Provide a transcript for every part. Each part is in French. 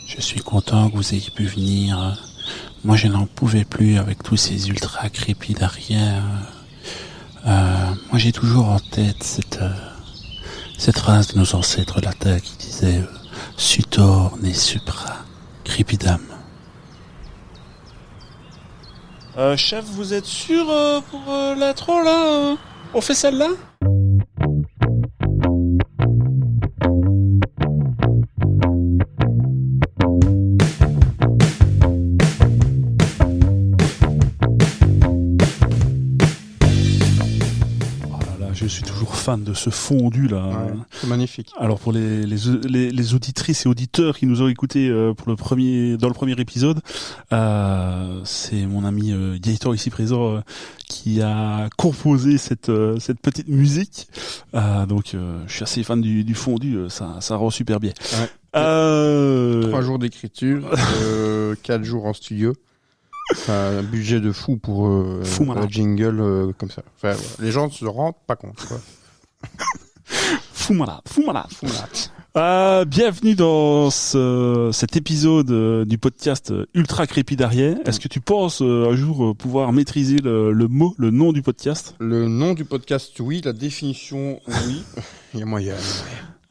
Je suis content que vous ayez pu venir. Moi, je n'en pouvais plus avec tous ces ultra crépidariens. Moi, j'ai toujours en tête cette phrase de nos ancêtres latins qui disait Sutor ne supra crepidam. Chef, vous êtes sûr pour l'intro là On fait celle-là? Je suis toujours fan de ce fondu là. Ouais, c'est magnifique. Alors pour les auditrices et auditeurs qui nous ont écoutés dans le premier épisode, c'est mon ami Gaëtan ici présent qui a composé cette petite musique. Donc je suis assez fan du fondu, ça rend super bien. Ouais. 3 jours d'écriture, 4 jours en studio. Un budget de fou pour un jingle comme ça. Enfin, ouais. Les gens ne se rendent pas compte, quoi. Fou malade. Bienvenue dans cet épisode du podcast Ultra Crépidarien. Est-ce que tu penses un jour pouvoir maîtriser le nom du podcast? Le nom du podcast, oui. La définition, oui. Il y a moyen.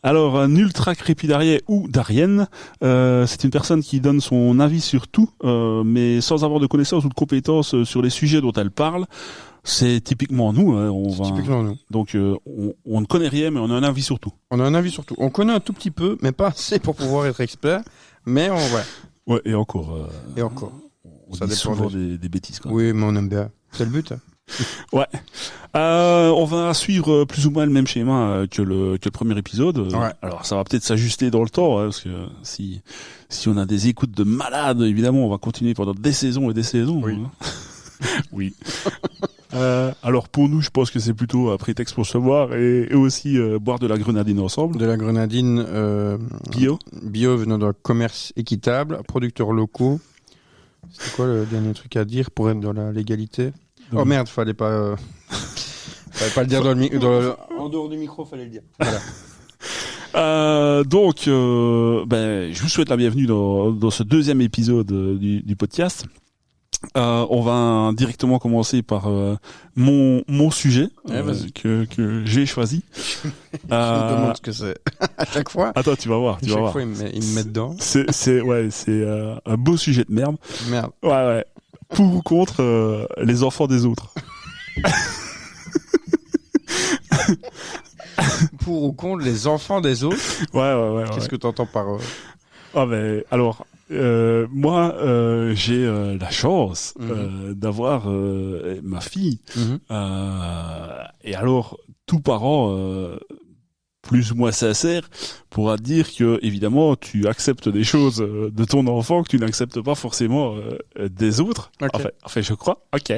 Alors, un ultra crépidarien ou darienne, c'est une personne qui donne son avis sur tout, mais sans avoir de connaissances ou de compétences sur les sujets dont elle parle. C'est typiquement nous. Hein, typiquement nous. Donc, on ne connaît rien, mais on a un avis sur tout. On a un avis sur tout. On connaît un tout petit peu, mais pas assez pour pouvoir être expert. Mais on va. Ouais, et encore. On ça dit dépend souvent des bêtises. Quoi. Oui, mais on aime bien. C'est le but. Hein. Ouais. On va suivre plus ou moins le même schéma que le premier épisode. Ouais. Alors ça va peut-être s'ajuster dans le temps, hein, parce que si on a des écoutes de malades, évidemment, on va continuer pendant des saisons et des saisons. Oui. Hein. Oui. Alors pour nous, je pense que c'est plutôt un prétexte pour se voir et aussi boire de la grenadine ensemble. De la grenadine bio venant d'un commerce équitable, producteurs locaux. C'est quoi le dernier truc à dire pour être dans la légalité? Oh merde, fallait pas le dire en dehors du micro, fallait le dire. Voilà. Donc, je vous souhaite la bienvenue dans ce deuxième épisode du podcast. On va directement commencer par mon sujet que j'ai choisi. Je me demande ce que c'est à chaque fois. Attends, tu vas voir. À chaque fois, il me met dedans. C'est un beau sujet de merde. Merde. Ouais. Pour ou contre les enfants des autres. Pour ou contre les enfants des autres. Ouais. Qu'est-ce que t'entends par alors moi j'ai la chance d'avoir ma fille et alors tout parent plus ou moins sincère pourra dire que évidemment tu acceptes des choses de ton enfant que tu n'acceptes pas forcément des autres. Okay. Enfin je crois. OK.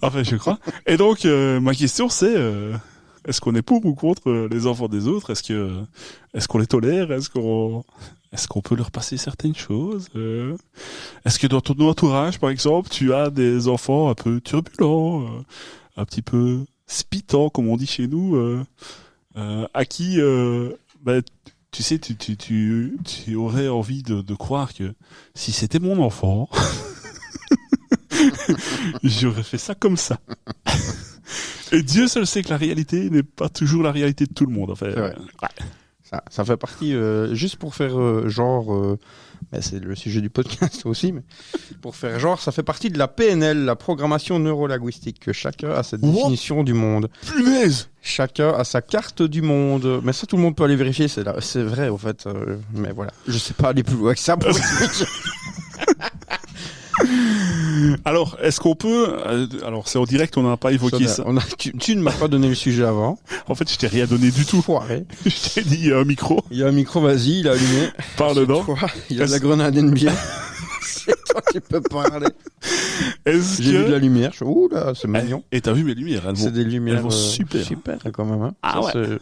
Enfin je crois. Et donc ma question c'est est-ce qu'on est pour ou contre les enfants des autres? Est-ce qu'on les tolère? Est-ce qu'on peut leur passer certaines choses? Est-ce que dans ton entourage, par exemple, tu as des enfants un peu turbulents, un petit peu spitants, comme on dit chez nous, à qui, tu sais, tu aurais envie de croire que si c'était mon enfant, j'aurais fait ça comme ça. Et Dieu seul sait que la réalité n'est pas toujours la réalité de tout le monde. Enfin, ouais. Ça fait partie, juste pour faire c'est le sujet du podcast aussi, mais pour faire genre, ça fait partie de la PNL, la programmation neurolinguistique, que chacun a sa définition du monde. Punaise! Chacun a sa carte du monde. Mais ça, tout le monde peut aller vérifier, c'est vrai, au fait. Mais voilà, je sais pas aller plus loin que ça pour expliquer. Alors, est-ce qu'on peut... alors, c'est en direct, on n'a pas évoqué ça. Tu ne m'as pas donné le sujet avant. En fait, je t'ai rien donné du tout. Foiré. Je t'ai dit, il y a un micro. Il y a un micro, vas-y, il est allumé. Parle dedans. Il y a de la grenadine bien. C'est toi qui peux parler. J'ai vu de la lumière. Ouh là, c'est mignon. Et t'as vu mes lumières? C'est des lumières elles vont super. Super, quand même. Hein. Ah ça, ouais.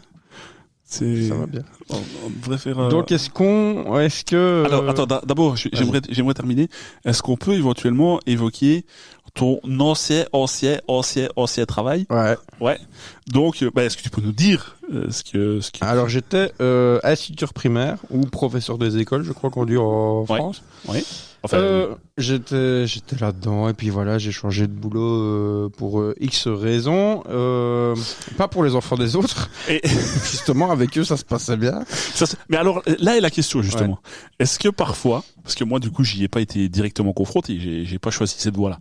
Ça va bien. On devrait faire. Donc est-ce que alors attends, d'abord j'aimerais terminer. Est-ce qu'on peut éventuellement évoquer ton ancien travail. Ouais. Donc, est-ce que tu peux nous dire Alors, j'étais instituteur primaire ou professeur des écoles, je crois qu'on dit en France. Oui. J'étais là-dedans et puis voilà, j'ai changé de boulot pour X raisons, pas pour les enfants des autres. Et justement, avec eux, ça se passait bien. Mais alors, là est la question justement. Ouais. Est-ce que parfois, parce que moi du coup, j'y ai pas été directement confronté, j'ai pas choisi cette voie-là.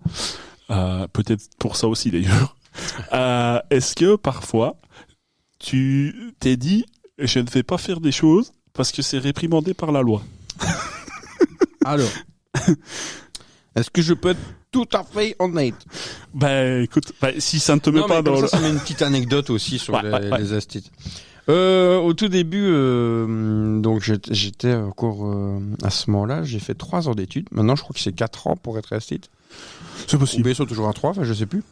Peut-être pour ça aussi d'ailleurs. Est-ce que parfois, tu t'es dit, je ne vais pas faire des choses parce que c'est réprimandé par la loi? Alors, est-ce que je peux être tout à fait honnête? Écoute, si ça ne te met pas dans ça met une petite anecdote aussi sur les instituts. Au tout début, donc j'étais encore à ce moment-là, j'ai fait 3 ans d'études. Maintenant, je crois que c'est 4 ans pour être institut. C'est possible. Ou bien ils sont toujours à 3, enfin je sais plus.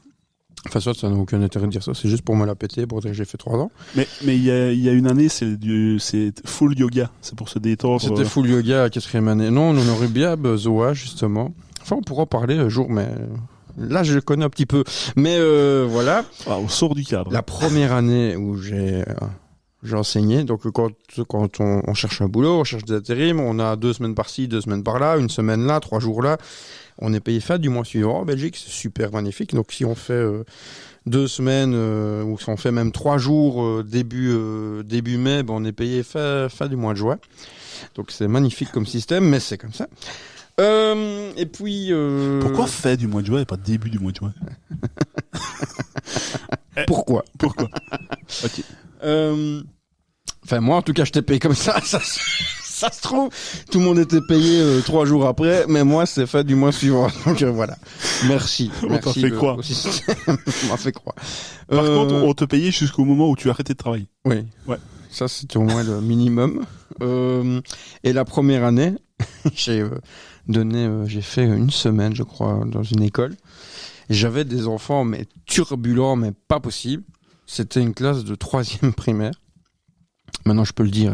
Enfin, ça n'a aucun intérêt de dire ça. C'est juste pour me la péter, pour dire que j'ai fait 3 ans. Mais il y a une année, c'est full yoga. C'est pour se détendre. C'était full yoga à 4e année. Non, on aurait bien Zoa, justement. Enfin, on pourra en parler un jour, mais là, je le connais un petit peu. Mais voilà. On sort du cadre. La première année où j'ai enseigné, donc quand on cherche un boulot, on cherche des intérims, on a 2 semaines par-ci, 2 semaines par-là, 1 semaine là, 3 jours là. On est payé fin du mois suivant en Belgique, c'est super magnifique. Donc si on fait 2 semaines ou si on fait même 3 jours début mai, on est payé fin du mois de juin. Donc c'est magnifique comme système, mais c'est comme ça. Et puis pourquoi fin du mois de juin et pas début du mois de juin? Pourquoi Ok. Enfin moi en tout cas je t'ai payé comme ça. Ça se trouve, tout le monde était payé 3 jours après, mais moi, c'est fait du mois suivant. Donc voilà. Merci. On t'a fait croire. On m'a fait croire. Par contre, on te payait jusqu'au moment où tu arrêtais de travailler. Oui. Ouais. Ça, c'était au moins le minimum. Et la première année, j'ai fait 1 semaine, je crois, dans une école. Et j'avais des enfants, mais turbulents, mais pas possible. C'était une classe de 3e primaire. Maintenant, je peux le dire,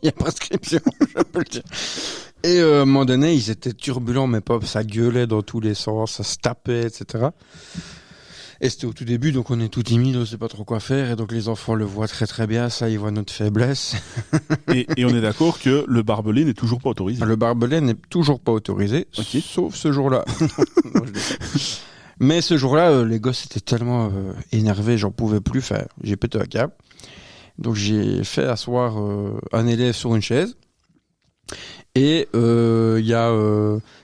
il y a prescription, je peux le dire. Et à un moment donné, ils étaient turbulents, mais pas, ça gueulait dans tous les sens, ça se tapait, etc. Et c'était au tout début, donc on est tout timide, on sait pas trop quoi faire, et donc les enfants le voient très très bien, ça, ils voient notre faiblesse. Et on est d'accord que le barbelé n'est toujours pas autorisé. Le barbelé n'est toujours pas autorisé, okay. Sauf ce jour-là. Non, mais ce jour-là, les gosses étaient tellement énervés, j'en pouvais plus faire, j'ai pété un câble. Donc j'ai fait asseoir un élève sur une chaise et il y a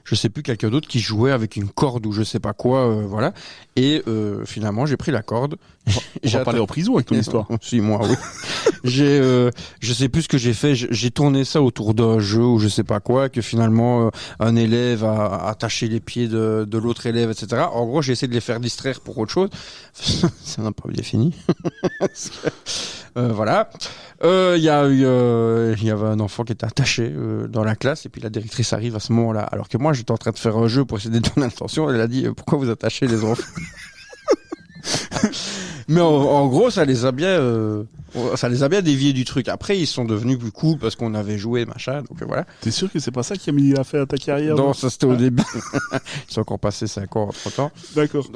je sais plus quelqu'un d'autre qui jouait avec une corde ou je sais pas quoi, voilà. Et finalement j'ai pris la corde. On va parler en prison avec ton histoire. Si moi oui. Je sais plus ce que j'ai fait. J'ai tourné ça autour d'un jeu ou je sais pas quoi, que finalement un élève a attaché les pieds de l'autre élève, etc. En gros j'ai essayé de les faire distraire pour autre chose. Ça n'a pas bien fini. Voilà. Il y avait un enfant qui était attaché dans la classe et puis la directrice arrive à ce moment-là. Alors que moi, j'étais en train de faire un jeu pour essayer de détourner l'attention. Elle a dit pourquoi vous attachez les enfants? Mais en gros, ça les a bien déviés du truc. Après, ils sont devenus plus cool parce qu'on avait joué, machin. Donc voilà. T'es sûr que c'est pas ça qui a mis la fin à ta carrière? Non, ça c'était au début. Ils sont encore passés 5 ans entre-temps. D'accord.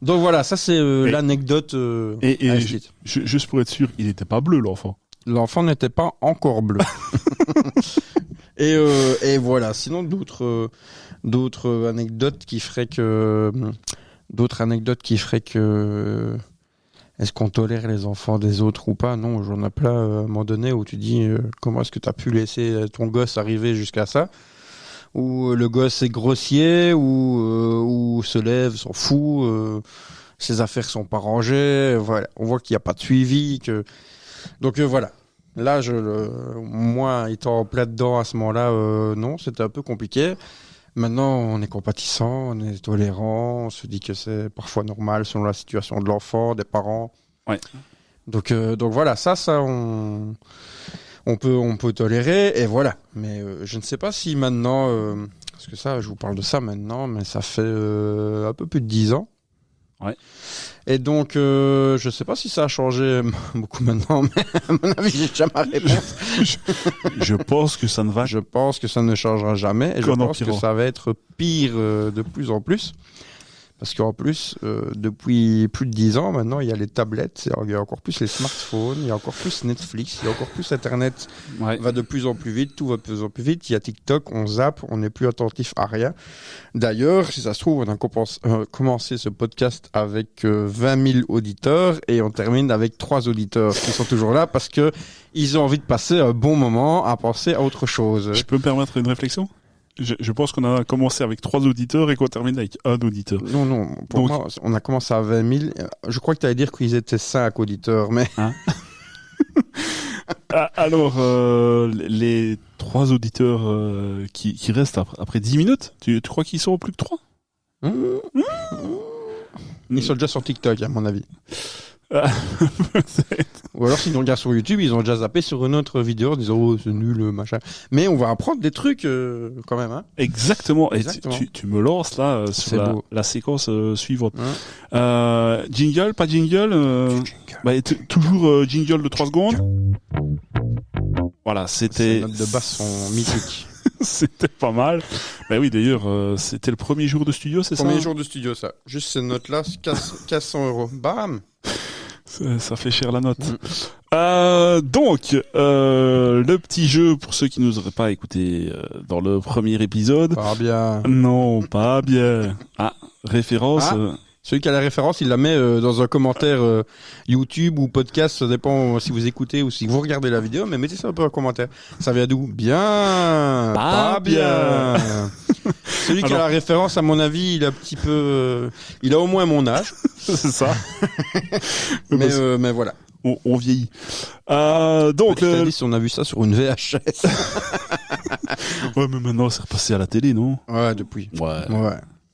Donc voilà, ça c'est l'anecdote. Et juste pour être sûr, il n'était pas bleu l'enfant. L'enfant n'était pas encore bleu. Et voilà. Sinon d'autres anecdotes qui feraient que est-ce qu'on tolère les enfants des autres ou pas? Non, j'en ai plein à un moment donné où tu dis comment est-ce que tu as pu laisser ton gosse arriver jusqu'à ça? Ou le gosse est grossier, ou se lève, s'en fout, ses affaires sont pas rangées, voilà. On voit qu'il n'y a pas de suivi, donc voilà. Là, moi, étant en plein dedans à ce moment-là, non, c'était un peu compliqué. Maintenant, on est compatissant, on est tolérant, on se dit que c'est parfois normal selon la situation de l'enfant, des parents. Ouais. Donc voilà, ça on peut tolérer et voilà. Mais je ne sais pas si maintenant, parce que ça, je vous parle de ça maintenant, mais ça fait un peu plus de 10 ans. Ouais. Et donc, je sais pas si ça a changé beaucoup maintenant, mais à mon avis, j'ai déjà ma réponse. Je pense que ça ne va. Je pense que ça ne changera jamais, et je pense que ça va être pire de plus en plus. Parce qu'en plus, depuis plus de 10 ans, maintenant, il y a les tablettes, il y a encore plus les smartphones, il y a encore plus Netflix, il y a encore plus Internet. Ouais. Va de plus en plus vite, tout va de plus en plus vite. Il y a TikTok, on zappe, on n'est plus attentif à rien. D'ailleurs, si ça se trouve, on a commencé ce podcast avec 20 000 auditeurs et on termine avec 3 auditeurs qui sont toujours là parce que ils ont envie de passer un bon moment à penser à autre chose. Je peux me permettre une réflexion ? Je pense qu'on a commencé avec 3 auditeurs et qu'on termine avec 1 auditeur. Non, pour moi, on a commencé à 20 000. Je crois que tu allais dire qu'ils étaient 5 auditeurs, mais... Hein alors, les 3 auditeurs qui restent après 10 minutes, tu crois qu'ils sont plus que 3 ? Ils sont déjà sur TikTok, à mon avis. Peut-être. Ou alors, s'ils nous regardent sur YouTube, ils ont déjà zappé sur une autre vidéo en disant « Oh, c'est nul, machin ». Mais on va apprendre des trucs quand même. Hein. Exactement. Exactement. Et tu me lances là sur la séquence suivante. Jingle, pas jingle, toujours jingle de 3 secondes. Voilà, c'était... Ces notes de basse sont mythiques. C'était pas mal. Ben oui, d'ailleurs, c'était le premier jour de studio, c'est ça ? Premier jour de studio, ça. Juste ces notes-là, 100 €. Bam. Ça fait cher la note. Donc, le petit jeu, pour ceux qui nous auraient pas écouté dans le premier épisode. Pas bien. Non, pas bien. Référence... Celui qui a la référence, il la met dans un commentaire YouTube ou podcast, ça dépend si vous écoutez ou si vous regardez la vidéo, mais mettez ça un peu en commentaire. Ça vient d'où ? Bien. Pas bien. Celui qui a la référence, à mon avis, il a un petit peu... il a au moins mon âge. C'est ça. mais voilà. On vieillit. Donc, on a vu ça sur une VHS. Ouais, mais maintenant, c'est repassé à la télé, non ? Ouais, depuis. Ouais.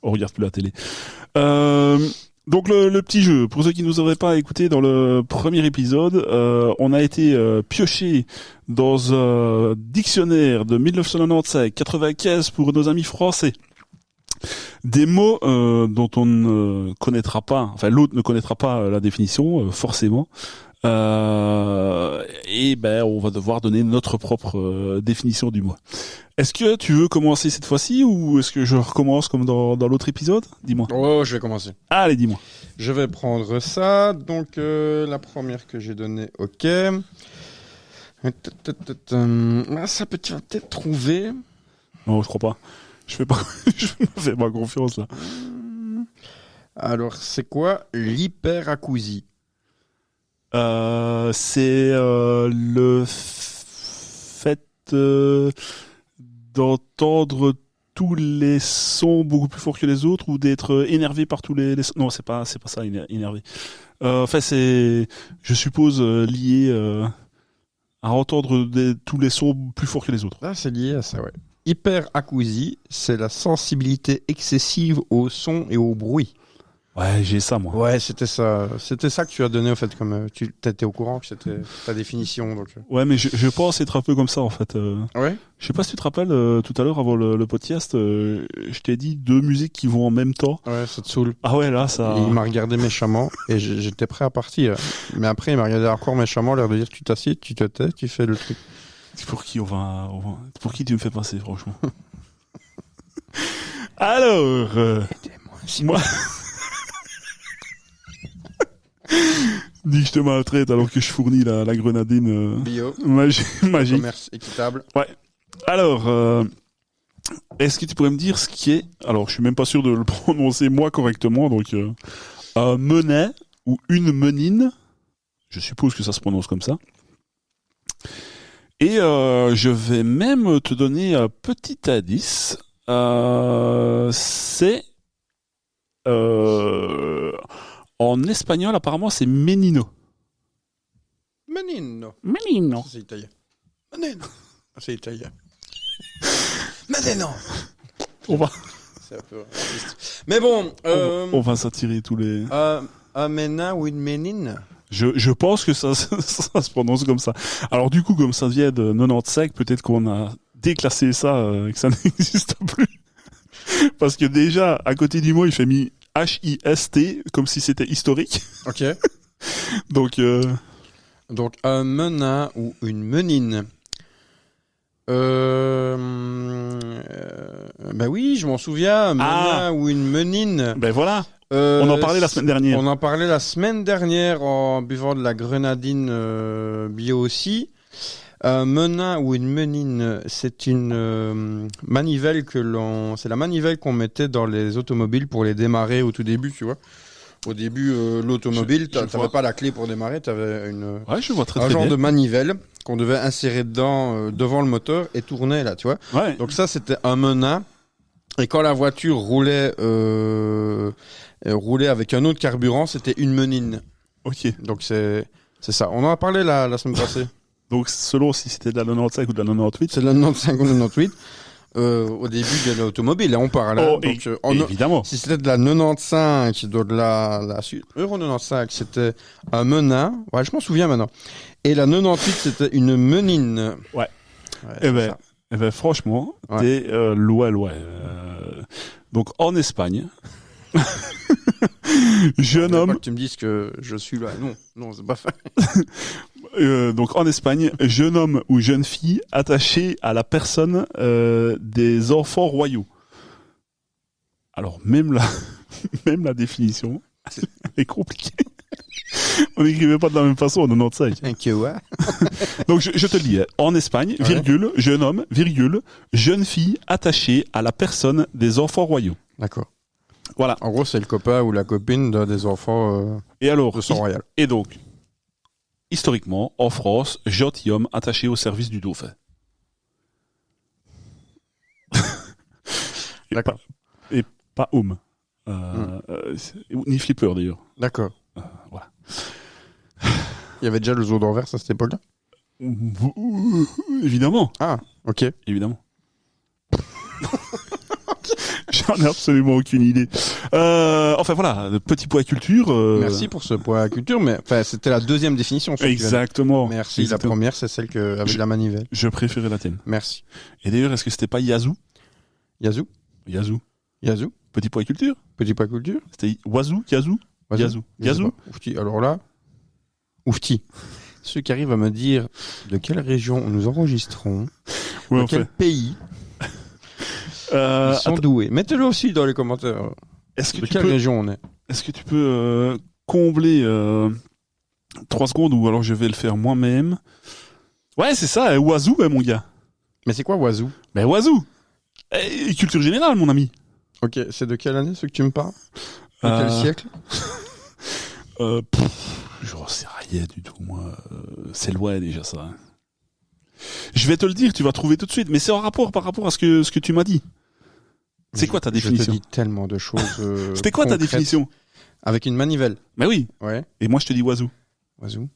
On regarde plus la télé. Donc le petit jeu, pour ceux qui nous auraient pas écouté dans le premier épisode, on a été pioché dans un dictionnaire de 1995-95 pour nos amis français. Des mots dont on ne connaîtra pas, enfin l'autre ne connaîtra pas la définition, forcément. Et on va devoir donner notre propre définition du mot. Est-ce que tu veux commencer cette fois-ci ou est-ce que je recommence comme dans l'autre épisode ? Dis-moi. Oh, je vais commencer. Allez, dis-moi. Je vais prendre ça. Donc, la première que j'ai donnée, ok. Ça tu vas peut-être trouver. Non, je crois pas. Je me fais pas confiance, là. Alors, c'est quoi l'hyperacousie ? C'est le fait d'entendre tous les sons beaucoup plus forts que les autres ou d'être énervé par tous les sons. Non, c'est pas ça, énervé. C'est, je suppose, lié à entendre tous les sons plus forts que les autres. Ah, c'est lié à ça, ouais. Hyperacousie, c'est la sensibilité excessive au son et au bruit. Ouais, j'ai ça, moi. Ouais, c'était ça que tu as donné, en fait, comme tu étais au courant que c'était ta définition. Donc. Ouais, mais je pense être un peu comme ça, en fait. Ouais. Je sais pas si tu te rappelles, tout à l'heure, avant le podcast, je t'ai dit 2 musiques qui vont en même temps. Ouais, ça te saoule. Ah ouais, là, ça... Il m'a regardé méchamment, et j'étais prêt à partir. Mais après, il m'a regardé encore méchamment, l'air de dire, tu t'assieds, tu te tais, tu fais le truc. Pour qui tu me fais passer, franchement. Alors, aidez-moi. Moi... Dis que je te maltraite alors que je fournis la grenadine bio magique. Commerce équitable. Ouais. Alors, est-ce que tu pourrais me dire ce qui est... Alors, je suis même pas sûr de le prononcer moi correctement, donc un menet ou une menine. Je suppose que ça se prononce comme ça. Et je vais même te donner un petit indice. C'est... en espagnol, apparemment, c'est menino. Menino. Menino. C'est italien. Menino. C'est italien. Menino. On va... C'est un peu raciste. Mais bon... on va s'attirer tous les... un ménin ou une ménine. Je pense que ça se prononce comme ça. Alors du coup, comme ça vient de 95, peut-être qu'on a déclassé ça, que ça n'existe plus. Parce que déjà, à côté du mot, il fait mis H-I-S-T, comme si c'était historique. Ok. Donc, un menin ou une menine. Ben oui, je m'en souviens. Un menin ou une menine. Ben voilà. On en parlait la semaine dernière. On en parlait la semaine dernière en buvant de la grenadine bio aussi. Un menin ou une menine, c'est une manivelle c'est la manivelle qu'on mettait dans les automobiles pour les démarrer au tout début, tu vois. Au début, l'automobile, t'avais pas la clé pour démarrer, t'avais je vois un genre de manivelle qu'on devait insérer devant le moteur et tourner là, tu vois. Ouais. Donc ça, c'était un menin. Et quand la voiture roulait avec un autre carburant, c'était une menine. Ok. Donc c'est ça. On en a parlé la semaine passée. Donc selon si c'était de la 95 ou de la 98. C'est de la 95 ou 98. Au début de l'automobile, là, on parle. Donc, évidemment. Si c'était de la 95, de la Euro 95, c'était un menin. Ouais, je m'en souviens maintenant. Et la 98, c'était une menine. Ouais. Eh ben, franchement, t'es loin. Donc, en Espagne, jeune homme... Pas que tu me dises que je suis là. Non, c'est pas fait. Donc, en Espagne, jeune homme ou jeune fille attaché à la personne des enfants royaux. Alors, même la définition est compliquée. On n'écrivait pas de la même façon en 95. Donc, je te le dis. En Espagne, virgule, jeune homme, virgule, jeune fille attachée à la personne des enfants royaux. D'accord. Voilà. En gros, c'est le copain ou la copine des enfants de sang royal. Et donc, historiquement, en France, gentilhomme attaché au service du dauphin. D'accord. Et pas homme. Ni flipper, d'ailleurs. D'accord. Voilà. Il y avait déjà le zoo d'Anvers à cette époque-là ? Évidemment. Ah, ok. Évidemment. J'en ai absolument aucune idée. Enfin voilà, petit point culture. Merci pour ce point culture, mais enfin c'était la deuxième définition. Exactement. Merci. La première, c'est celle avec la manivelle. Je préférais la tienne. Merci. Et d'ailleurs, est-ce que c'était pas Yazoo ? Yazoo. Petit point culture. C'était Wazoo, Yazoo. Oufti. Alors là, oufti. Ceux qui arrivent à me dire de quelle région nous enregistrons, de quel pays. Ils sont doués. Mettez-le aussi dans les commentaires. De quelle région on est ? Est-ce que tu peux combler 3 secondes ou alors je vais le faire moi-même ? Ouais, c'est ça, Oiseau, mon gars. Mais c'est quoi Oiseau ? Ben Oiseau. Culture générale, mon ami. Ok, c'est de quelle année ce que tu me parles ? De quel siècle ? J'en sais rien du tout, moi. C'est loin déjà ça. Hein. Je vais te le dire, tu vas trouver tout de suite, mais c'est par rapport à ce que tu m'as dit. C'est quoi ta définition ? Je te dis tellement de choses. C'était quoi ta définition ? Avec une manivelle. Ben oui. Ouais. Et moi je te dis oiseau. Oiseau.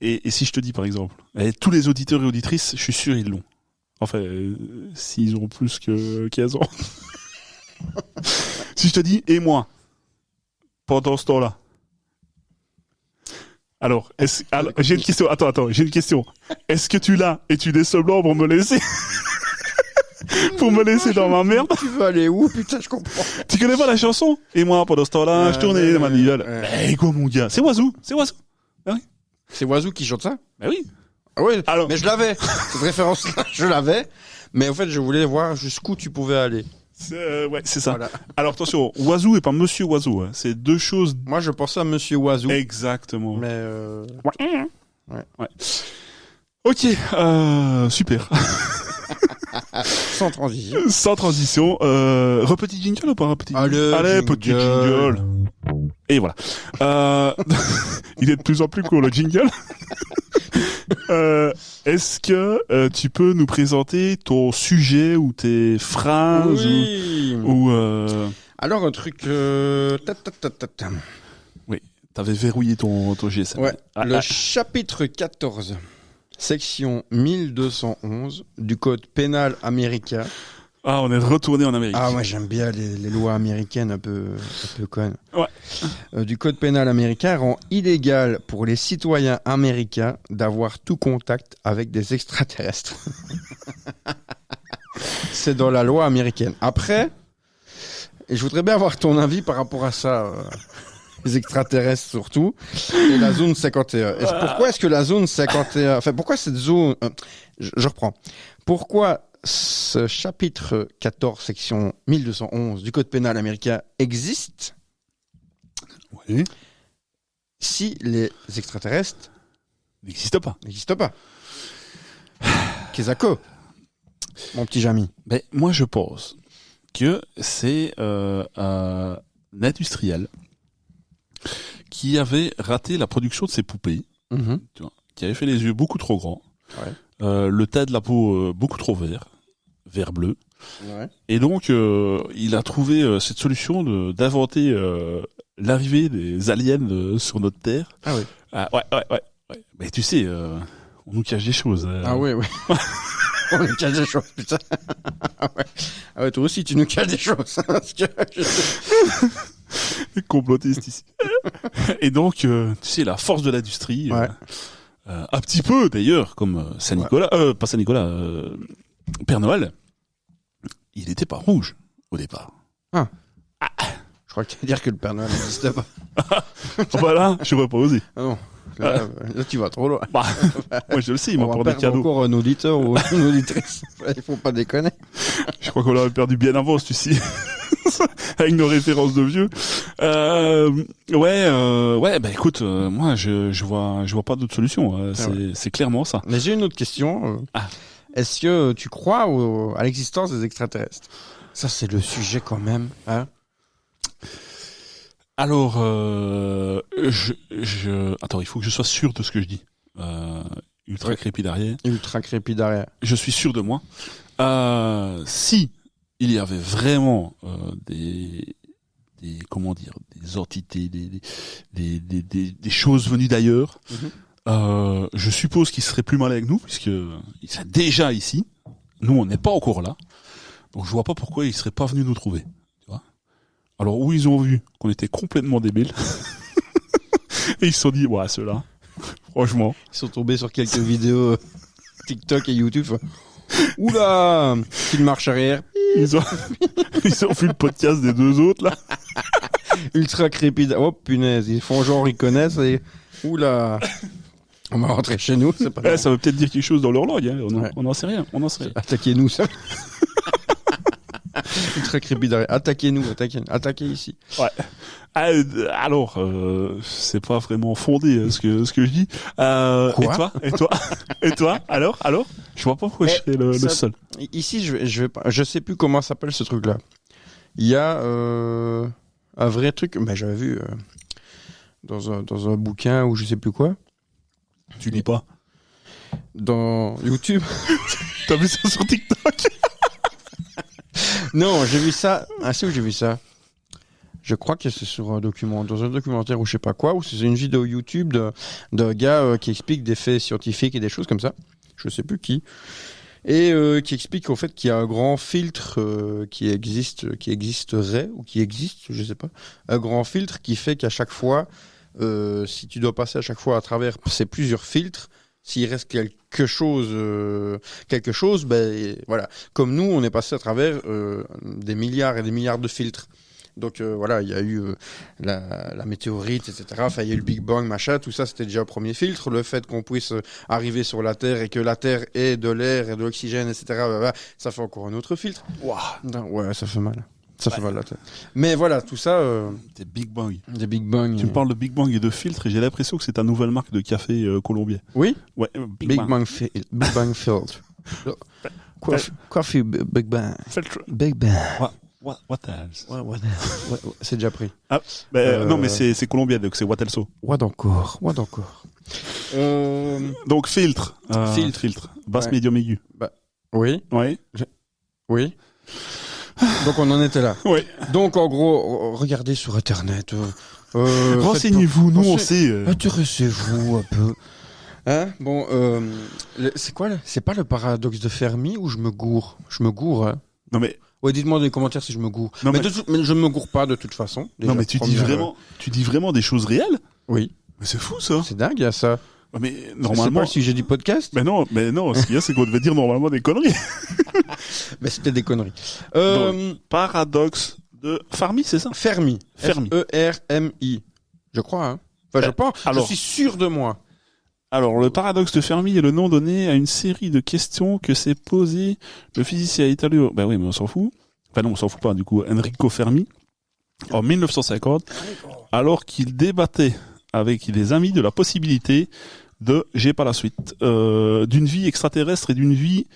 Et si je te dis par exemple, tous les auditeurs et auditrices, je suis sûr ils l'ont. Enfin, s'ils ont plus que 15 ans. Si je te dis et moi, pendant ce temps-là. Alors, j'ai une question. Attends, j'ai une question. Est-ce que tu l'as et tu es semblant pour me laisser pour me laisser dans ma merde? Tu veux aller où? Putain, je comprends. Tu connais pas la chanson? Et moi, pendant ce temps-là, je tournais dans ma manivelle. Quoi, mon gars? C'est Oiseau. Ah oui. C'est Oiseau qui chante ça? Ben oui. Ah oui. Alors, mais je l'avais. Cette référence-là, je l'avais. Mais en fait, je voulais voir jusqu'où tu pouvais aller. Ouais, c'est ça. Voilà. Alors attention, Oiseau et pas Monsieur Oiseau. Hein. C'est deux choses. Moi, je pensais à Monsieur Oiseau. Exactement. Mais ouais. Ok, super. Sans transition. Sans transition. Repetit jingle ou pas repetit jingle? Allez, petit jingle. Et voilà. Il est de plus en plus court le jingle. Est-ce que tu peux nous présenter ton sujet ou tes phrases ou Alors un truc. Oui, t'avais verrouillé ton GSM. Ouais. Le chapitre 14, section 1211 du code pénal américain. Ah, on est retourné en Amérique. Ah, moi j'aime bien les lois américaines un peu connes. Ouais. Du code pénal américain rend illégal pour les citoyens américains d'avoir tout contact avec des extraterrestres. C'est dans la loi américaine. Après, Et je voudrais bien avoir ton avis par rapport à ça. Les extraterrestres surtout. Et la zone 51. Pourquoi est-ce que la zone 51... Enfin, pourquoi cette zone... Je reprends. Pourquoi ce chapitre 14, section 1211 du Code pénal américain existe si les extraterrestres n'existent pas. Kezako, mon petit Jamy. Ben, moi, je pense que c'est un industriel qui avait raté la production de ses poupées, tu vois, qui avait fait les yeux beaucoup trop grands, le teint de la peau beaucoup trop vert bleu, et donc il a trouvé cette solution d'inventer l'arrivée des aliens sur notre Terre. Ah oui. Ouais. Mais tu sais, on nous cache des choses. Ah oui. On nous cache des choses, putain. Ah ouais, toi aussi, tu nous caches des choses. Parce que complotiste ici. Et donc, tu sais, la force de l'industrie, un petit peu d'ailleurs, comme Saint-Nicolas, pas Saint-Nicolas, Père Noël, il n'était pas rouge au départ. Je crois que tu veux dire que le Père Noël n'existe pas. Voilà, je n'aurais pas osé. Ah non. Là, tu vas trop loin. Moi, je le sais, il m'a pour des cadeaux. Encore un auditeur ou une auditrice. Il faut pas déconner. Je crois qu'on l'aurait perdu bien avant, tu sais. Avec nos références de vieux. Bah écoute, moi, je vois pas d'autre solution. C'est clairement ça. Mais j'ai une autre question. Est-ce que tu crois à l'existence des extraterrestres? Ça, c'est le sujet quand même, hein? Alors, attends, il faut que je sois sûr de ce que je dis. Ultra crépidarien. Je suis sûr de moi. Si il y avait vraiment des entités, des choses venues d'ailleurs, je suppose qu'ils seraient plus mal avec nous, puisque ils seraient déjà ici. Nous, on n'est pas encore là. Donc, je vois pas pourquoi ils seraient pas venus nous trouver. Alors, où ils ont vu qu'on était complètement débiles, et ils se sont dit, ouais, ceux-là, franchement. Ils sont tombés sur quelques vidéos TikTok et YouTube. Oula, petite marche arrière. Ils ont vu le podcast des deux autres, là. Ultra crépide. Oh, punaise, ils font genre, ils connaissent et... Oula. On va rentrer chez nous, c'est pas ça veut peut-être dire quelque chose dans leur langue, hein. On n'en sait rien, Attaquez-nous, ça. Ultra crépide. Attaquez-nous, attaquez ici. Ouais. Alors, c'est pas vraiment fondé ce que je dis. Quoi? Et toi? Alors? Je vois pas pourquoi je serais le seul. Ici, je sais plus comment s'appelle ce truc-là. Il y a un vrai truc. Mais j'avais vu dans un bouquin ou je sais plus quoi. Tu lis pas? Dans YouTube. T'as vu ça sur TikTok? Non, j'ai vu ça. Ah, c'est où j'ai vu ça? Je crois que c'est sur dans un documentaire ou je sais pas quoi, ou c'est une vidéo YouTube d'un gars qui explique des faits scientifiques et des choses comme ça. Je sais plus qui. Et qui explique au fait qu'il y a un grand filtre qui existerait, ou qui existe, je sais pas. Un grand filtre qui fait qu'à chaque fois, si tu dois passer à chaque fois à travers ces plusieurs filtres, s'il reste quelque chose, ben voilà. Comme nous, on est passé à travers des milliards et des milliards de filtres. Donc voilà, il y a eu la météorite, etc. Enfin, il y a eu le Big Bang, machin. Tout ça, c'était déjà un premier filtre. Le fait qu'on puisse arriver sur la Terre et que la Terre ait de l'air et de l'oxygène, etc. Ça fait encore un autre filtre. Wow. Ouais, ça fait mal. Ça fait mal la tête. Mais voilà, tout ça... Des Big Bang. Des Big Bang. Tu me parles de Big Bang et de filtre et j'ai l'impression que c'est ta nouvelle marque de café colombien. Oui. Ouais, Big Bang Filter. Coffee Big Bang. Filtre. Big Bang. What else? C'est déjà pris. Ah, non, mais c'est colombien, donc c'est what else. What encore. Donc filtre. Filtre. Basse, médium, aigu. Oui. Ouais. Oui. Donc on en était là. Oui. Donc en gros, regardez sur Internet. Renseignez-vous, nous on sait. Intéressez-vous un peu. Hein? Bon, c'est quoi? C'est pas le paradoxe de Fermi ou je me gourre? Je me gourre, hein? Non mais. Ouais, dites-moi dans les commentaires si je me gourre. Non, mais je me gourre pas de toute façon. Déjà, non mais tu dis vraiment des choses réelles? Oui. Mais c'est fou ça. C'est dingue, ça. Mais normalement. C'est pas le sujet du podcast? Mais non, ce qu'il y a, c'est qu'on devait dire normalement des conneries. Mais c'était des conneries. Donc, paradoxe De Fermi, c'est ça? Fermi. Fermi. Fermi. Je crois, hein. Enfin, je pense. Alors, je suis sûr de moi. Alors, le paradoxe de Fermi est le nom donné à une série de questions que s'est posé le physicien italien. Ben oui, mais on s'en fout. Enfin non, on s'en fout pas, du coup. Enrico Fermi, en 1950, alors qu'il débattait avec des amis de la possibilité j'ai pas la suite, d'une vie extraterrestre et d'une vie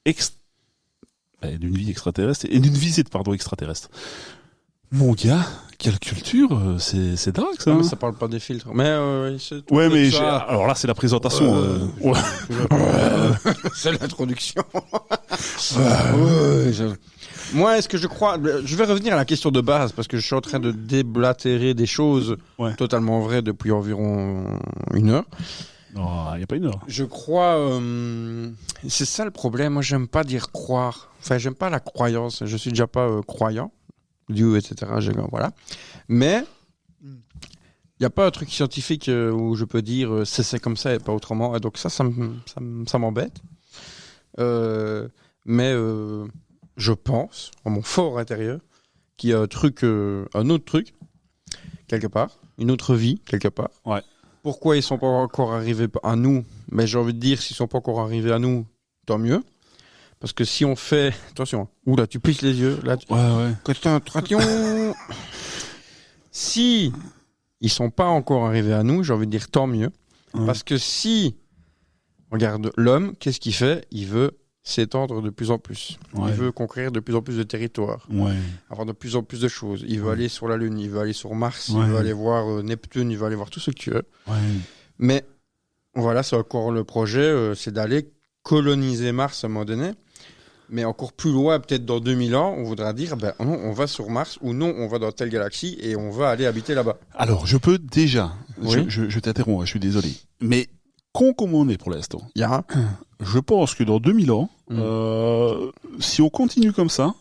extraterrestre et d'une visite, extraterrestre. Mon gars, quelle culture, c'est dingue ça. Non, mais ça parle pas des filtres. Mais ouais, mais alors là c'est la présentation. Ouais. C'est l'introduction. Moi, est-ce que je crois... Je vais revenir à la question de base parce que je suis en train de déblatérer des choses totalement vraies depuis environ 1 heure. Non, il n'y a pas 1 heure. Je crois... c'est ça le problème. Moi, j'aime pas dire croire. Enfin, j'aime pas la croyance. Je suis déjà pas croyant. Dieu, etc. Voilà. Mais il n'y a pas un truc scientifique où je peux dire c'est comme ça et pas autrement. Et donc ça m'embête. Mais je pense, en mon fort intérieur, qu'il y a un autre truc, quelque part, une autre vie, quelque part. Ouais. Pourquoi ils sont pas encore arrivés à nous? Mais j'ai envie de dire, s'ils sont pas encore arrivés à nous, tant mieux. Parce que si on fait... Attention. Oula, tu plisses les yeux. Là, ouais. Concentration. Si ils sont pas encore arrivés à nous, j'ai envie de dire tant mieux. Parce que si... Regarde, l'homme, qu'est-ce qu'il fait? Il veut s'étendre de plus en plus. Ouais. Il veut conquérir de plus en plus de territoires. Ouais. Avoir de plus en plus de choses. Il veut aller sur la Lune, il veut aller sur Mars, il veut aller voir Neptune, il veut aller voir tout ce que tu veux. Ouais. Mais voilà, c'est encore le projet, c'est d'aller coloniser Mars à un moment donné. Mais encore plus loin, peut-être dans 2000 ans, on voudra dire, non, on va sur Mars, ou non, on va dans telle galaxie et on va aller habiter là-bas. Alors, je peux déjà, je t'interromps, je suis désolé, mais con comme on est pour l'instant, je pense que dans 2000 ans, si on continue comme ça,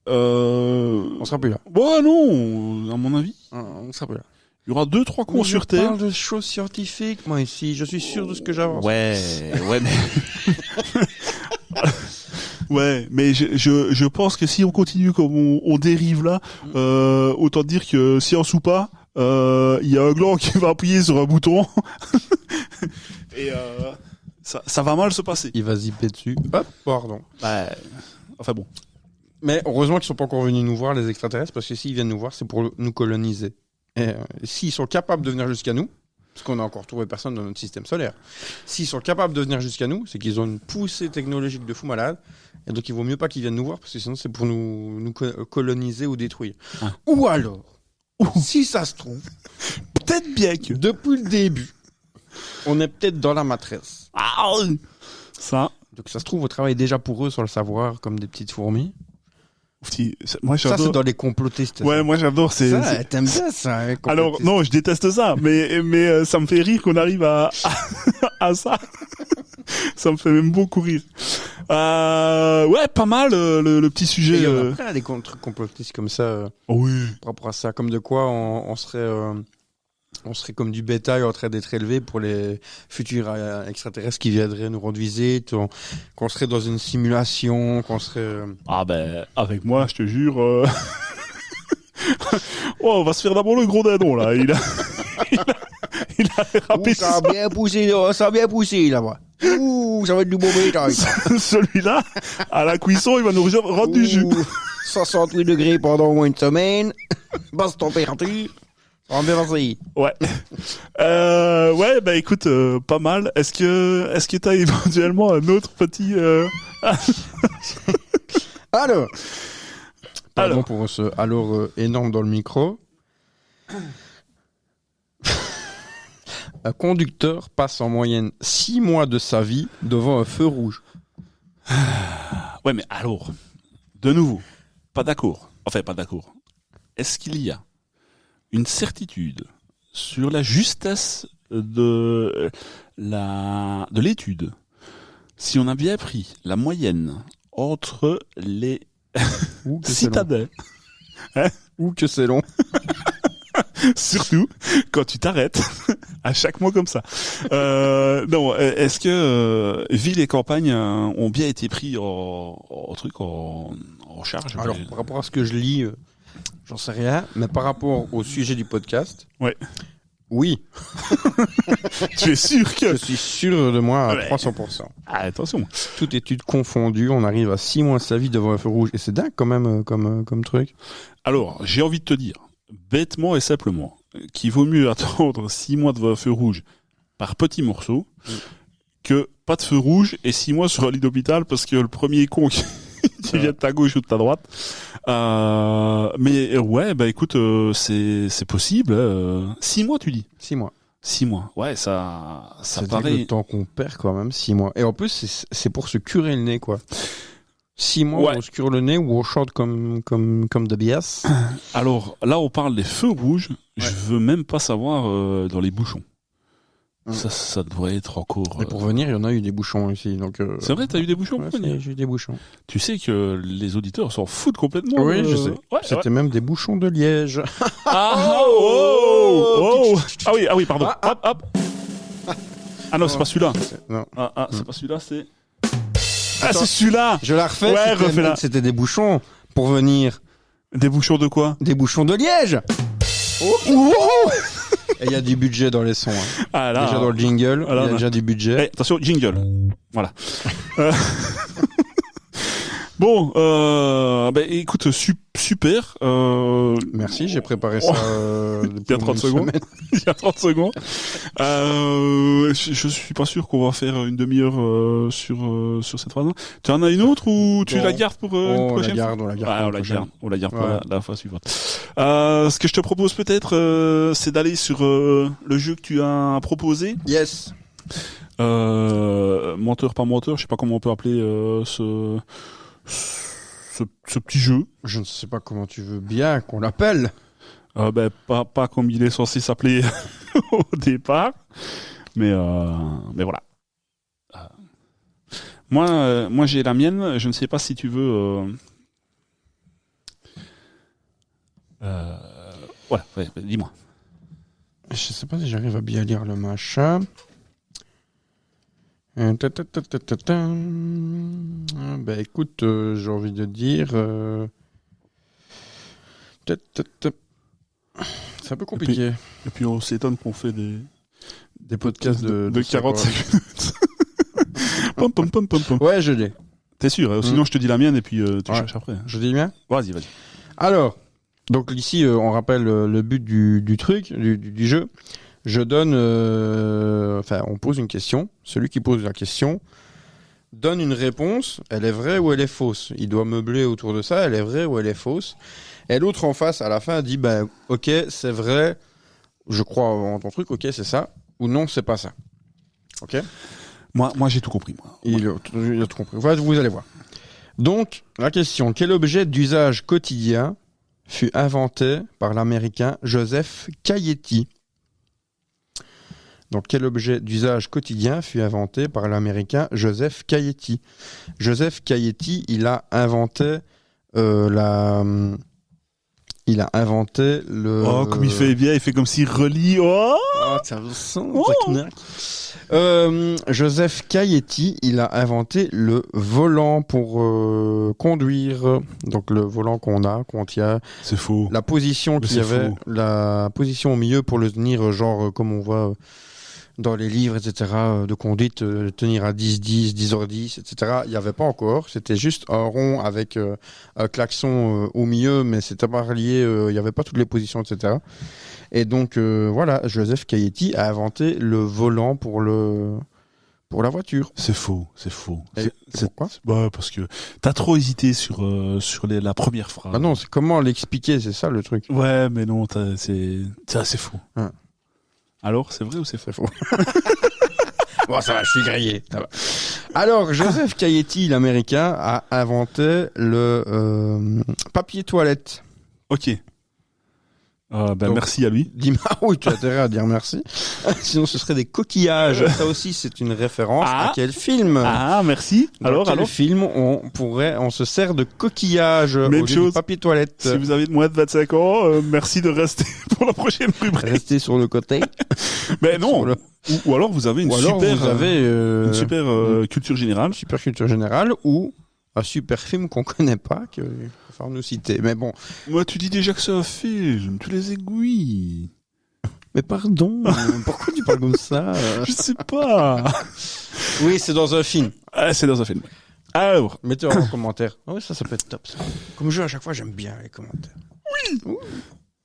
on sera plus là. Bon, non, à mon avis, on sera plus là. Il y aura 2-3 cons sur Terre. Je parle de choses scientifiques, moi, ici. Je suis sûr de ce que j'avance. Ouais, mais... Ouais, mais je pense que si on continue comme on dérive là, autant dire que science ou pas, il y a un gland qui va appuyer sur un bouton et ça va mal se passer. Il va zipper dessus. Hop, pardon. Enfin bon. Mais heureusement qu'ils sont pas encore venus nous voir, les extraterrestres, parce que s'ils viennent nous voir, c'est pour nous coloniser. Et s'ils sont capables de venir jusqu'à nous, parce qu'on n'a encore trouvé personne dans notre système solaire, s'ils sont capables de venir jusqu'à nous, c'est qu'ils ont une poussée technologique de fou malade, et donc il vaut mieux pas qu'ils viennent nous voir, parce que sinon c'est pour nous coloniser ou détruire. Ou alors, si ça se trouve, peut-être bien que depuis le début, on est peut-être dans la matrice. Ça. Donc ça se trouve, on travaille déjà pour eux sur le savoir, comme des petites fourmis. Moi, ça, c'est dans les complotistes. Ouais, moi, j'adore. Ça, t'aimes bien ça. Alors, non, je déteste ça, mais ça me fait rire qu'on arrive à ça. Ça me fait même beaucoup rire. Ouais, pas mal, le petit sujet. Il y en a plein des trucs complotistes comme ça. Oui. Par rapport à ça, comme de quoi on serait comme du bétail en train d'être élevé pour les futurs extraterrestres qui viendraient nous rendre visite, qu'on serait dans une simulation, qu'on serait... avec moi, je te jure... on va se faire d'abord le gros dindon, là. Il a râpé ça a bien poussé, là-bas. Ça va être du bon bétail. Celui-là, à la cuisson, il va nous rendre du jus. 68 degrés pendant au moins une semaine. Basse température. Ouais. Écoute, pas mal. Est-ce que t'as éventuellement un autre petit Alors. Pardon pour ce énorme dans le micro. Un conducteur passe en moyenne 6 mois de sa vie devant un feu rouge. Ouais, mais alors, de nouveau, pas d'accord. Enfin, pas d'accord. Est-ce qu'il y a une certitude sur la justesse de l'étude, si on a bien pris la moyenne entre les citadins, ou que c'est long, surtout quand tu t'arrêtes à chaque mot comme ça. Non, est-ce que ville et campagne ont bien été pris en charge? Alors, par rapport à ce que je lis, J'en sais rien, mais par rapport au sujet du podcast, Ouais. oui, Tu es sûr que... je suis sûr de moi à Ouais. 300%. Ah, attention. Toute étude confondue, on arrive à 6 mois de sa vie devant un feu rouge. Et c'est dingue quand même comme truc. Alors, j'ai envie de te dire, bêtement et simplement, qu'il vaut mieux attendre 6 mois devant un feu rouge par petits morceaux que pas de feu rouge et 6 mois sur un lit d'hôpital parce que le premier con qui vient de ta gauche ou de ta droite. Mais ouais, bah écoute, c'est possible. 6 mois, tu dis 6 mois. 6 mois. Ouais, ça C'est paraît... le temps qu'on perd quand même, 6 mois. Et en plus, c'est pour se curer le nez, quoi. 6 mois, Ouais. on se cure le nez ou on chante comme de bias. Alors, là, on parle des feux rouges. Je Ouais. veux même pas savoir dans les bouchons. Mm. Ça devrait être encore... Et pour venir, il y en a eu des bouchons ici. Donc, C'est vrai, t'as eu des bouchons ouais, pour venir? j'ai eu des bouchons. Tu sais que les auditeurs s'en foutent complètement. Oui, je sais. Ouais, C'était ouais. même des bouchons de liège. Ah, oh, oh. Ah oui, pardon. Hop, hop. Ah non, c'est pas celui-là. Non. C'est pas celui-là, c'est... Ah, Attends. c'est celui-là. Je la refais. Ouais, c'était- refais-la. C'était des bouchons pour venir. Des bouchons de quoi? Des bouchons de liège. Et il y a du budget dans les sons. Hein. Ah là. Déjà dans le jingle, Ah là, il y a là. déjà du budget. Eh, attention, jingle. Voilà. Bon, ben écoute, super. Merci, j'ai préparé ça Il y a 30 secondes. Il y a 30 secondes. Je suis pas sûr qu'on va faire une demi-heure sur cette phrase. Tu en as une autre ou tu Non. la gardes pour une On la prochaine garde, on la garde. Ouais, on la garde pour Ouais. la fois suivante. Ce que je te propose peut-être, c'est d'aller sur le jeu que tu as proposé. Yes. Menteur par menteur, je sais pas comment on peut appeler ce petit jeu. Je ne sais pas comment tu veux bien qu'on l'appelle. Ben pas comme il est censé s'appeler au départ, mais voilà. Moi j'ai la mienne. Je ne sais pas si tu veux. Voilà, ouais, dis-moi. Je sais pas si j'arrive à bien lire le machin. Ben écoute, j'ai envie de dire. C'est un peu compliqué. Et puis on s'étonne qu'on fait Des podcasts de 45 minutes. Pom, pom, pom, pom, pom. Ouais, je l'ai. T'es sûr, hein? Sinon je te dis la mienne et puis tu Ouais. cherches après. Hein. Je dis bien. Vas-y. Alors, donc ici, on rappelle le but du truc, du jeu. Je donne, on pose une question. Celui qui pose la question donne une réponse. Elle est vraie ou elle est fausse. Il doit meubler autour de ça. Elle est vraie ou elle est fausse. Et l'autre en face, à la fin, dit, ok, c'est vrai. Je crois en ton truc. Ok, c'est ça. Ou non, c'est pas ça. Ok. Moi j'ai tout compris. Moi. Il a tout compris. Vous allez voir. Donc, la question, quel objet d'usage quotidien fut inventé par l'Américain Joseph Cayeti? Donc, quel objet d'usage quotidien fut inventé par l'Américain Joseph Cayeti? Joseph Cayeti, il a inventé il a inventé le... Oh, comme il fait bien, il fait comme s'il relit. Oh ça me sent, Oh. Joseph Cayeti, il a inventé le volant pour conduire. Donc le volant qu'on tient. C'est faux. La position Mais qu'il c'est y avait, faux. la position au milieu pour le tenir, genre comme on voit dans les livres, etc., de conduite, tenir à 10-10, 10h10, etc. Il n'y avait pas encore. C'était juste un rond avec un klaxon au milieu, mais c'était pas relié. Il n'y avait pas toutes les positions, etc. Et donc, voilà, Joseph Cayeti a inventé le volant pour la voiture. C'est faux. Et pourquoi? Bah, parce que t'as trop hésité sur la première phrase. Ah non, c'est comment l'expliquer, c'est ça le truc. Ouais, mais non, c'est faux. Hein. Alors, c'est vrai ou c'est faux? C'est faux. Bon, ça va, je suis grillé. Ça va. Alors, Joseph Cayeti, l'américain, a inventé le papier toilette. Ok. Donc, merci à lui. Dis-moi, oui, tu as intérêt à dire merci. Sinon, ce serait des coquillages. Ça aussi, c'est une référence à quel film? Ah, merci. Dans quel film on se sert de coquillages au Même lieu chose. du papier toilette. Si vous avez moins de 25 ans, merci de rester pour la prochaine rubrique. Restez sur le côté. Mais non. Ou alors vous avez une super vous avez culture générale. super culture générale ou un super film qu'on connaît pas, qu'il va falloir nous citer. Mais bon. Moi, tu dis déjà que c'est un film, tu les aiguilles. Mais pardon, pourquoi tu parles comme ça Je sais pas. Oui, c'est dans un film. Ah, c'est dans un film. Alors, mettez en commentaire. Oui, ça peut être top. Ça. Comme jeu, à chaque fois, j'aime bien les commentaires. Oui.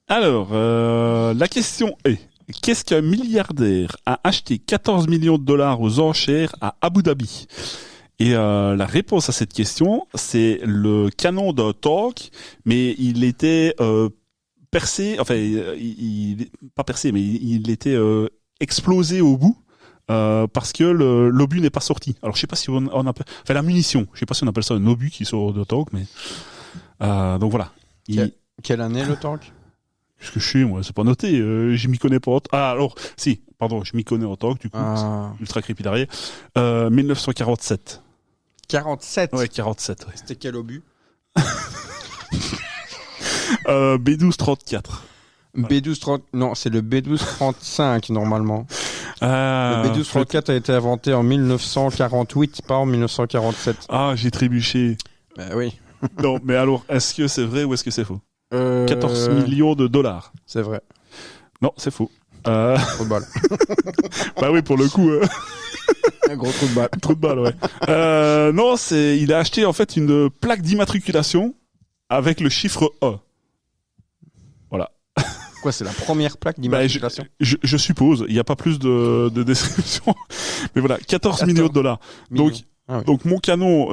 Alors, la question est, qu'est-ce qu'un milliardaire a acheté 14 millions de dollars aux enchères à Abu Dhabi? Et la réponse à cette question, c'est le canon d'un tank, mais il était percé, enfin, pas percé, mais il était explosé au bout. Parce que l'obus n'est pas sorti. Alors je sais pas si on appelle, enfin la munition, je sais pas si on appelle ça un obus qui sort de tank, mais donc voilà. Quelle année le tank? Qu'est-ce que je sais, moi, c'est pas noté. Je m'y connais pas. Ah alors, si, pardon, je m'y connais en tank du coup. Ultra crépidarier. 1947. 47. Ouais, 47. Ouais. C'était quel obus? B12-34. B12-30, non, c'est le B12-35 normalement. Le B12-34 a été inventé en 1948, pas en 1947. Ah, j'ai trébuché. Ben oui. Non, mais alors, est-ce que c'est vrai ou est-ce que c'est faux? 14 millions de dollars. C'est vrai. Non, c'est faux. Trop de balle. Bah oui, pour le coup. Un gros trou de balle. Trou de balle, ouais. Non, il a acheté en fait une plaque d'immatriculation avec le chiffre E. Voilà. Quoi, c'est la première plaque d'immatriculation? Je suppose. Il n'y a pas plus de description. Mais voilà, 14 millions de dollars. Donc, donc mon canon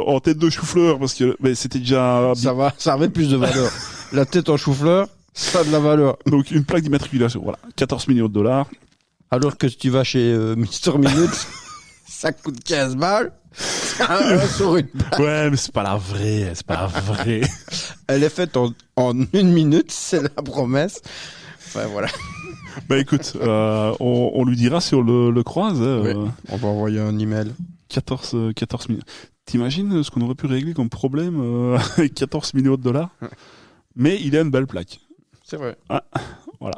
en tête de chou-fleur, parce que c'était déjà... Ça avait plus de valeur. La tête en chou-fleur, ça a de la valeur. Donc une plaque d'immatriculation, voilà. 14 millions de dollars. Alors que si tu vas chez Mister Minute, ça coûte 15 balles. Sur une plaque. Ouais, mais c'est pas la vraie, c'est pas la vraie. Elle est faite en 1 minute, c'est la promesse. Enfin, voilà. Bah écoute, on lui dira si on le croise. Oui. On va envoyer un email. 14 millions. T'imagines ce qu'on aurait pu régler comme problème avec 14 millions de dollars? Mais il a une belle plaque. C'est vrai. Ah, voilà.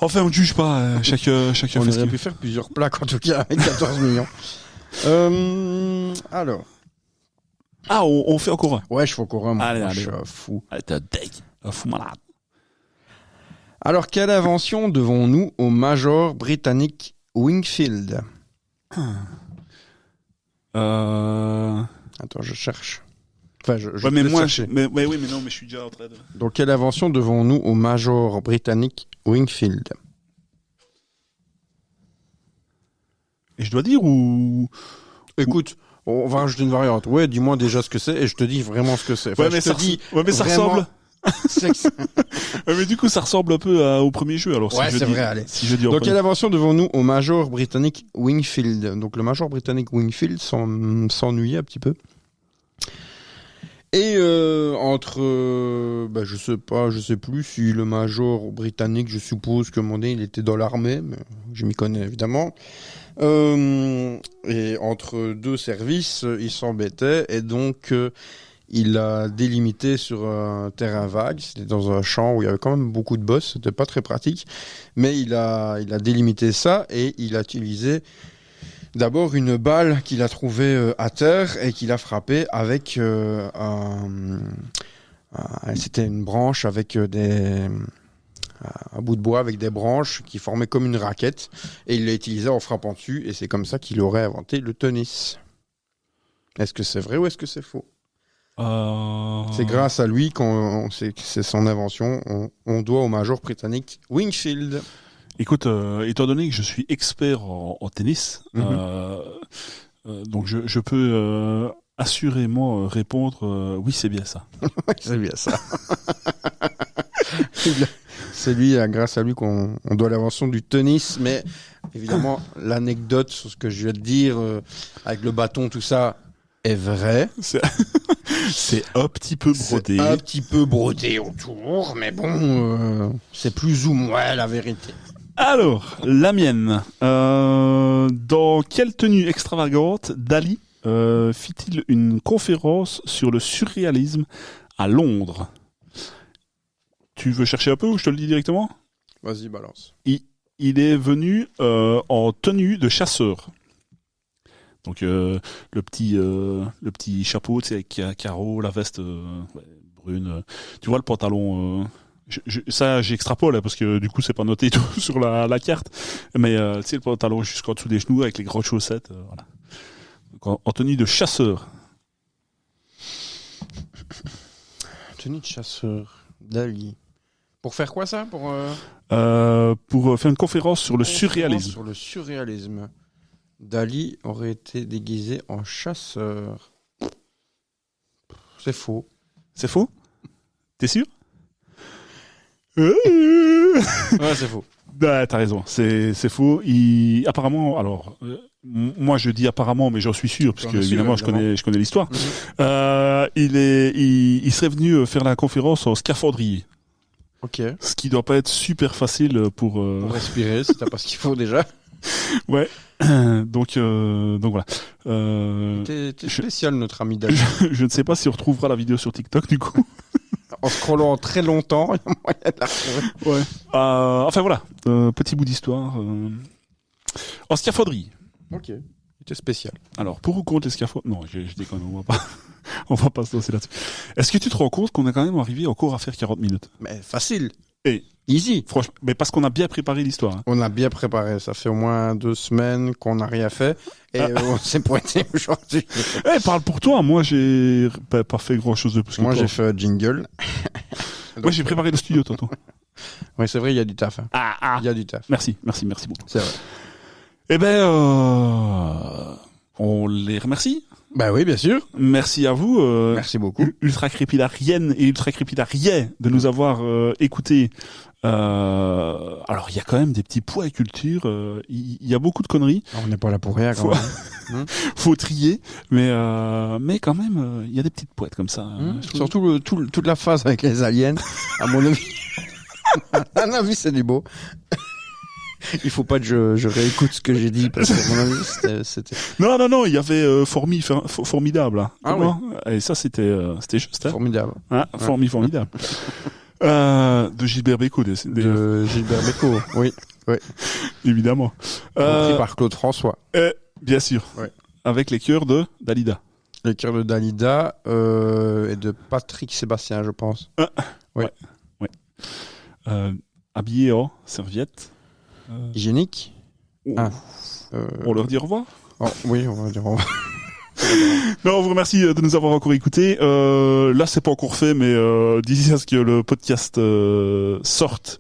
Enfin, on ne juge pas. Chacun fait on ce aurait pu faire plusieurs plaques en tout cas avec 14 millions. Alors. Ah, on fait encore un. Ouais, je fais encore un. Allez. Je suis fou. Allez, t'es un fou malade. Alors, quelle invention devons-nous au Major britannique Wingfield? Attends, je cherche. Enfin, je ouais, mais moi, chercher. Mais oui, mais non, mais je suis déjà en train de... Donc, quelle invention devons-nous au Major britannique Wingfield? Et je dois dire ou... Écoute, on va rajouter une variante. Ouais, dis-moi déjà ce que c'est et je te dis vraiment ce que c'est. Enfin, ouais, mais ça ressemble... ouais, mais du coup, ça ressemble un peu au premier jeu. Alors, ouais, c'est vrai, allez. Si je dis donc, quelle invention devons-nous au Major britannique Wingfield? Donc, le Major britannique Wingfield s'ennuyait un petit peu. Et je sais plus si le Major britannique, je suppose que il était dans l'armée, mais je m'y connais évidemment. Et entre deux services, il s'embêtait et donc il a délimité sur un terrain vague. C'était dans un champ où il y avait quand même beaucoup de boss. C'était pas très pratique, mais il a délimité ça et il a utilisé d'abord une balle qu'il a trouvée à terre et qu'il a frappée avec c'était une branche avec un bout de bois avec des branches qui formaient comme une raquette et il l'a utilisé en frappant dessus et c'est comme ça qu'il aurait inventé le tennis. Est-ce que c'est vrai ou est-ce que c'est faux? C'est grâce à lui c'est son invention. On doit au Major britannique Wingfield. Écoute, étant donné que je suis expert en tennis, donc je peux assurément répondre oui, c'est bien ça. C'est bien ça. C'est grâce à lui qu'on doit l'invention du tennis, mais évidemment l'anecdote sur ce que je viens de dire avec le bâton, tout ça est vrai. C'est un petit peu brodé. C'est un petit peu brodé autour, mais bon, c'est plus ou moins la vérité. Alors, la mienne. Dans quelle tenue extravagante Dali fit-il une conférence sur le surréalisme à Londres? Tu veux chercher un peu ou je te le dis directement? Vas-y, balance. Il est venu en tenue de chasseur. Donc le petit chapeau, tu sais, avec carreaux, la veste brune. Tu vois le pantalon. Ça, j'extrapole parce que du coup, c'est pas noté tout sur la carte. Mais tu sais, le pantalon jusqu'en dessous des genoux avec les grosses chaussettes. Voilà. Donc, en tenue de chasseur. Tenue de chasseur. Dali. Pour faire quoi ça? Pour faire une conférence sur le surréalisme. Sur le surréalisme. Dali aurait été déguisé en chasseur. C'est faux. C'est faux? T'es sûr? Ouais, c'est faux. Bah, t'as raison, c'est faux. Apparemment, alors moi je dis apparemment, mais j'en suis sûr, parce que évidemment je connais l'histoire. Il serait venu faire la conférence en scaphandrier. Ok. Ce qui doit pas être super facile pour respirer, si t'as pas ce qu'il faut déjà. Ouais. Donc voilà. T'es spécial, notre ami David. Je ne sais pas si on retrouvera la vidéo sur TikTok du coup. En scrollant très longtemps, il y a moyen de la retrouver. Ouais. Enfin voilà, petit bout d'histoire. En scaphandrier. Ok. C'était spécial. Alors, pour ou contre les scaphandres? Non, je déconne, on va pas se lancer là-dessus. Est-ce que tu te rends compte qu'on est quand même arrivé encore à faire 40 minutes? Mais facile. Et easy. Franchement, mais parce qu'on a bien préparé l'histoire. Hein. On a bien préparé. Ça fait au moins 2 semaines qu'on n'a rien fait. Et on s'est pointé aujourd'hui. Parle pour toi. Moi, j'ai pas fait grand-chose de plus que toi. Moi, j'ai fait un jingle. Moi, j'ai préparé le studio, tonton. Oui, c'est vrai, il y a du taf. Hein. Il y a du taf. Merci beaucoup. C'est vrai. Eh ben, on les remercie. Bah oui, bien sûr. Merci à vous. Merci beaucoup. Ultra crépidarienne et ultra crépidariens de nous avoir écoutés. Alors, il y a quand même des petits poids et culture. Il y a beaucoup de conneries. On n'est pas là pour rien, quand même. Faut trier, mais quand même, il y a des petites poètes comme ça. Surtout toute la phase avec les aliens. À mon avis, à mon avis, c'est du beau. Il faut pas que je réécoute ce que j'ai dit parce que à mon avis c'était. Non, il y avait formidable. Hein. Ah oui. Et ça c'était juste. Hein. Formidable. Hein, formidable. De Gilbert Bécaud. De Gilbert Bécaud. Oui. Évidemment. Repris par Claude François. Bien sûr. Ouais. Avec les chœurs de Dalida. Les chœurs de Dalida et de Patrick Sébastien, je pense. Ouais. Habillé en serviette. Hygiénique. On leur dit au revoir. Oui, on va dire au revoir. Non, on vous remercie de nous avoir encore écoutés. Là, c'est pas encore fait, mais d'ici à ce que le podcast sorte,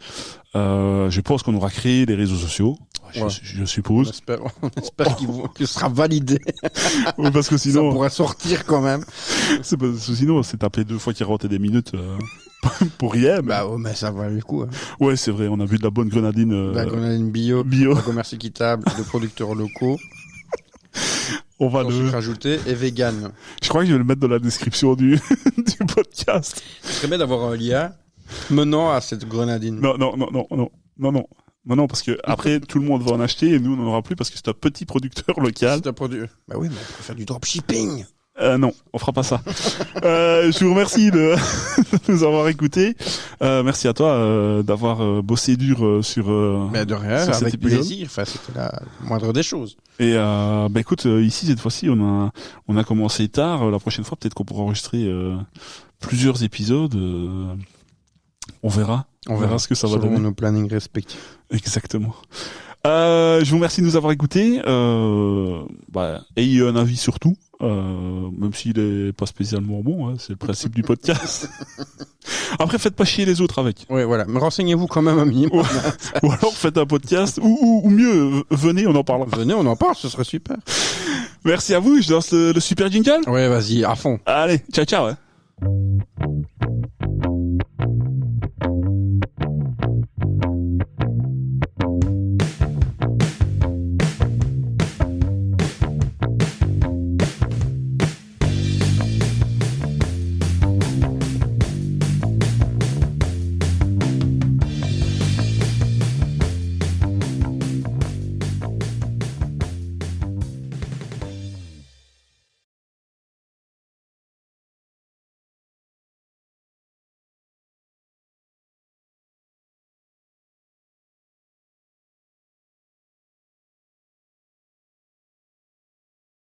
je pense qu'on aura créé des réseaux sociaux. Je suppose. On espère qu'il sera validé. Oui, parce que sinon, ça pourrait sortir quand même. C'est parce que sinon, c'est taper 2 fois 40 et des minutes pour rien. Mais... mais ça valait le coup. Hein. Ouais, c'est vrai. On a vu de la bonne grenadine. La grenadine bio. De commerce équitable, de producteurs locaux. On va le rajouter et vegan. Je crois que je vais le mettre dans la description du podcast. Ce serait bien d'avoir un lien menant à cette grenadine. Non, parce que après tout le monde va en acheter et nous on n'en aura plus parce que c'est un petit producteur local. C'est un produit. Bah oui, mais on peut faire du dropshipping. Non, on fera pas ça. Je vous remercie de nous avoir écoutés. Merci à toi d'avoir bossé dur sur. Mais de rien, sur avec plaisir. Enfin, c'était la moindre des choses. Et écoute, ici cette fois-ci, on a commencé tard. La prochaine fois, peut-être qu'on pourra enregistrer plusieurs épisodes. On verra. On verra ce que ça va donner. Selon nos plannings respectifs. Exactement. Je vous remercie de nous avoir écoutés. Ayez un avis sur tout, même s'il est pas spécialement bon. Hein, c'est le principe du podcast. Après, faites pas chier les autres avec. Oui, voilà. Mais renseignez-vous quand même un minimum. Ou alors faites un podcast, ou mieux, venez, on en parle. Venez, on en parle, ce serait super. Merci à vous. Je lance le super jingle. Ouais, vas-y, à fond. Allez, ciao. Hein.